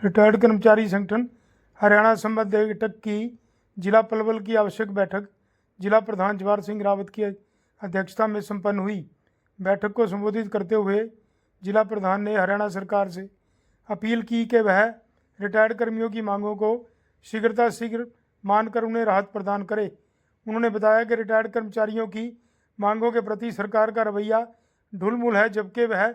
Retired कर्मचारी संगठन हरियाणा संबंध बैठक की जिला पलवल की आवश्यक बैठक जिला प्रधान जवाहर सिंह रावत की अध्यक्षता में संपन्न हुई। बैठक को संबोधित करते हुए जिला प्रधान ने हरियाणा सरकार से अपील की कि वह रिटायर्ड कर्मियों की मांगों को शीघ्र मानकर उन्हें राहत प्रदान करे। उन्होंने बताया कि रिटायर्ड कर्मचारियों की मांगों के प्रति सरकार का रवैया ढुलमुल है, जबकि वह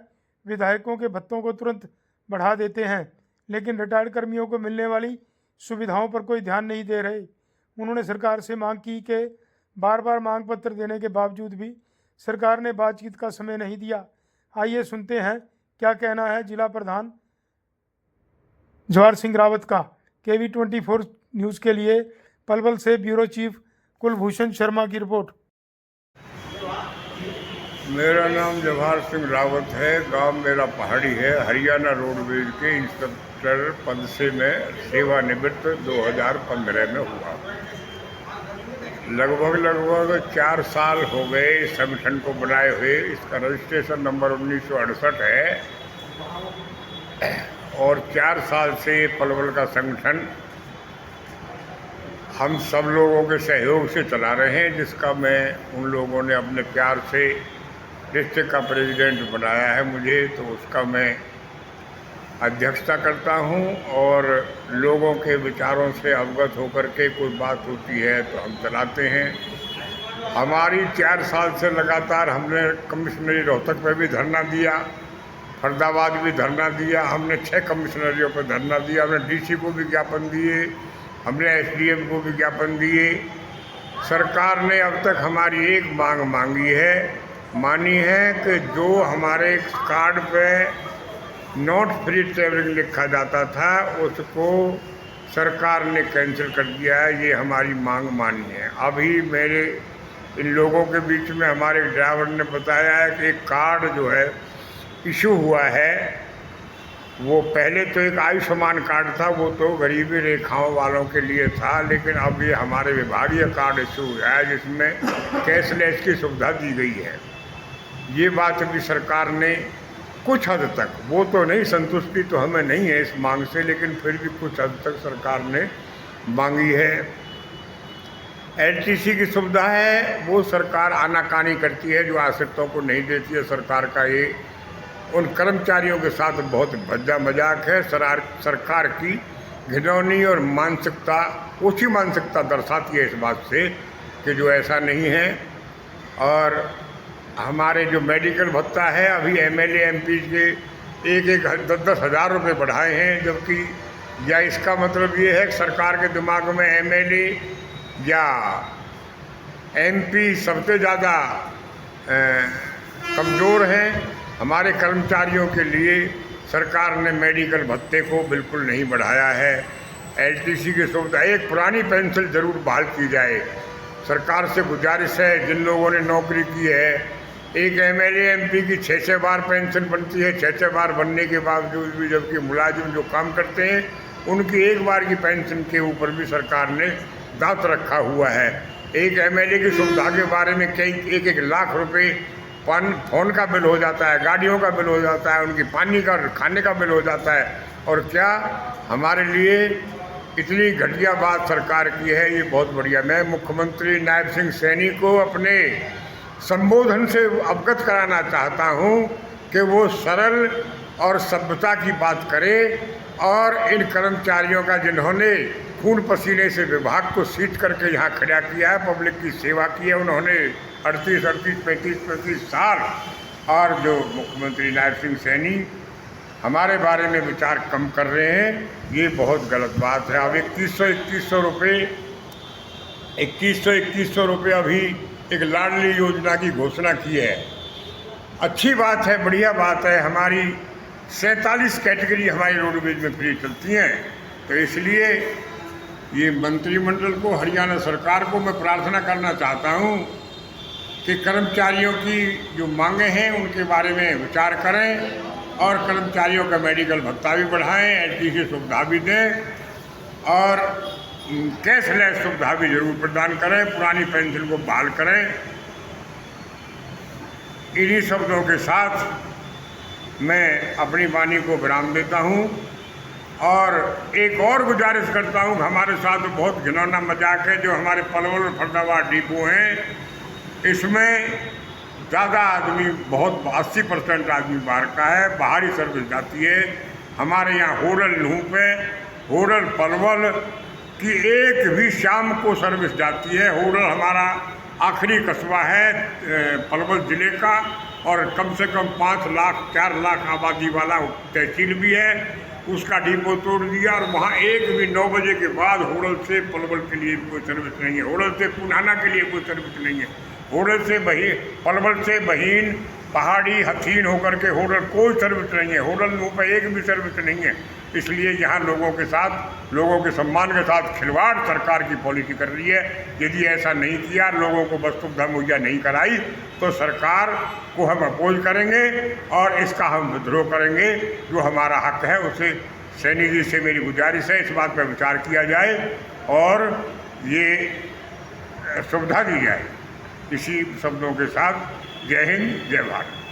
विधायकों के भत्तों को तुरंत बढ़ा देते हैं, लेकिन रिटायर्ड कर्मियों को मिलने वाली सुविधाओं पर कोई ध्यान नहीं दे रहे। उन्होंने सरकार से मांग की कि बार बार मांग पत्र देने के बावजूद भी सरकार ने बातचीत का समय नहीं दिया। आइए सुनते हैं क्या कहना है जिला प्रधान जवाहर सिंह रावत का। KV24 न्यूज़ के लिए पलवल से ब्यूरो चीफ कुलभूषण शर्मा की रिपोर्ट। मेरा नाम जवाहर सिंह रावत है। गांव मेरा पहाड़ी है। हरियाणा रोडवेज के इंस्पेक्टर पद से मैं सेवानिवृत्त 2015 में हुआ। लगभग 4 साल हो गए इस संगठन को बनाए हुए। इसका रजिस्ट्रेशन नंबर 1968 है और 4 साल से पलवल का संगठन हम सब लोगों के सहयोग से चला रहे हैं, जिसका मैं उन लोगों ने अपने प्यार से डिस्ट्रिक्ट का प्रेसिडेंट बनाया है मुझे, तो उसका मैं अध्यक्षता करता हूं और लोगों के विचारों से अवगत होकर के कोई बात होती है तो हम चलाते हैं। हमारी 4 साल से लगातार हमने कमिश्नरी रोहतक पर भी धरना दिया, फरीदाबाद भी धरना दिया, हमने 6 कमिश्नरियों पर धरना दिया, हमने DC को भी ज्ञापन दिए, हमने SDM को भी ज्ञापन दिए। सरकार ने अब तक हमारी एक मांग मानी है कि जो हमारे कार्ड पे नॉट फ्री ट्रेवलिंग लिखा जाता था उसको सरकार ने कैंसिल कर दिया है। ये हमारी मांग मानी है। अभी मेरे इन लोगों के बीच में हमारे ड्राइवर ने बताया है कि एक कार्ड जो है इशू हुआ है, वो पहले तो एक आयुष्मान कार्ड था, वो तो गरीबी रेखाओं वालों के लिए था, लेकिन अब ये हमारे विभागीय कार्ड इशू हुआ है जिसमें कैशलेस की सुविधा दी गई है। ये बात भी सरकार ने कुछ हद तक, वो तो नहीं, संतुष्टि तो हमें नहीं है इस मांग से, लेकिन फिर भी कुछ हद तक सरकार ने मांगी है। LTC की सुविधा है, वो सरकार आनाकानी करती है, जो आश्रितों को नहीं देती है। सरकार का ये उन कर्मचारियों के साथ बहुत भद्दा मजाक है। सरकार की घिनौनी और मानसिकता, ऊँची मानसिकता दर्शाती है इस बात से कि जो ऐसा नहीं है। और हमारे जो मेडिकल भत्ता है, अभी MLA MP के एक 10-10 हज़ार रुपये बढ़ाए हैं, जबकि या इसका मतलब ये है कि सरकार के दिमाग में MLA या MP सबसे ज़्यादा कमज़ोर हैं। हमारे कर्मचारियों के लिए सरकार ने मेडिकल भत्ते को बिल्कुल नहीं बढ़ाया है। LTC की सुविधा, एक पुरानी पेंशन ज़रूर बहाल की जाए। सरकार से गुजारिश है, जिन लोगों ने नौकरी की है, एक MLA MP की 6-6 बार पेंशन बनती है, 6-6 बार बनने के बावजूद भी, जबकि मुलाजिम जो काम करते हैं उनकी एक बार की पेंशन के ऊपर भी सरकार ने दांत रखा हुआ है। एक MLA की सुविधा के बारे में कई 1-1 लाख रुपए फ़ोन का बिल हो जाता है, गाड़ियों का बिल हो जाता है, उनकी पानी का, खाने का बिल हो जाता है। और क्या हमारे लिए इतनी घटिया बात सरकार की है, ये बहुत बढ़िया। मैं मुख्यमंत्री नायब सिंह सैनी को अपने संबोधन से अवगत कराना चाहता हूँ कि वो सरल और सभ्यता की बात करे और इन कर्मचारियों का, जिन्होंने खून पसीने से विभाग को सीट करके यहाँ खड़ा किया है, पब्लिक की सेवा की है, उन्होंने 35 साल, और जो मुख्यमंत्री नायब सिंह सैनी हमारे बारे में विचार कम कर रहे हैं, ये बहुत गलत बात है। अब 2100 रुपये अभी एक लाडली योजना की घोषणा की है। अच्छी बात है, बढ़िया बात है। हमारी 47 कैटेगरी हमारी रोडवेज में फ्री चलती हैं, तो इसलिए ये मंत्रिमंडल को, हरियाणा सरकार को मैं प्रार्थना करना चाहता हूँ कि कर्मचारियों की जो मांगें हैं उनके बारे में विचार करें और कर्मचारियों का मेडिकल भत्ता भी बढ़ाएं, LTC सुविधा भी दें और कैशलेस सुविधा भी जरूर प्रदान करें, पुरानी पेंशन को बहाल करें। इन्हीं शब्दों के साथ मैं अपनी वाणी को विराम देता हूँ। और एक और गुजारिश करता हूँ, हमारे साथ बहुत घिनौना मजाक है। जो हमारे पलवल फरीदाबाद डिपो हैं, इसमें ज़्यादा आदमी, बहुत 80% आदमी बाहर का है, बाहरी सर्विस जाती है। हमारे यहाँ होरल नूह पे, होरल पलवल की एक भी शाम को सर्विस जाती है। होरल हमारा आखिरी कस्बा है पलवल ज़िले का, और कम से कम 5 लाख 4 लाख आबादी वाला तहसील भी है। उसका डिपो तोड़ दिया, और वहाँ एक भी 9 बजे के बाद होरल से पलवल के लिए कोई सर्विस नहीं है, होरल से पुनाना के लिए कोई सर्विस नहीं है, होरल से पलवल से बहीन पहाड़ी हथीन होकर के होरल कोई सर्विस नहीं है, होरल नूह पर एक भी सर्विस नहीं है। इसलिए यहाँ लोगों के साथ, लोगों के सम्मान के साथ खिलवाड़ सरकार की पॉलिसी कर रही है। यदि ऐसा नहीं किया, लोगों को बस सुविधा मुहैया नहीं कराई, तो सरकार को हम अपोज करेंगे और इसका हम विद्रोह करेंगे। जो हमारा हक है उसे, सैनी जी से मेरी गुजारिश है, इस बात पर विचार किया जाए और ये सुविधा दी जाए। इसी शब्दों के साथ जय हिंद, जय भारत।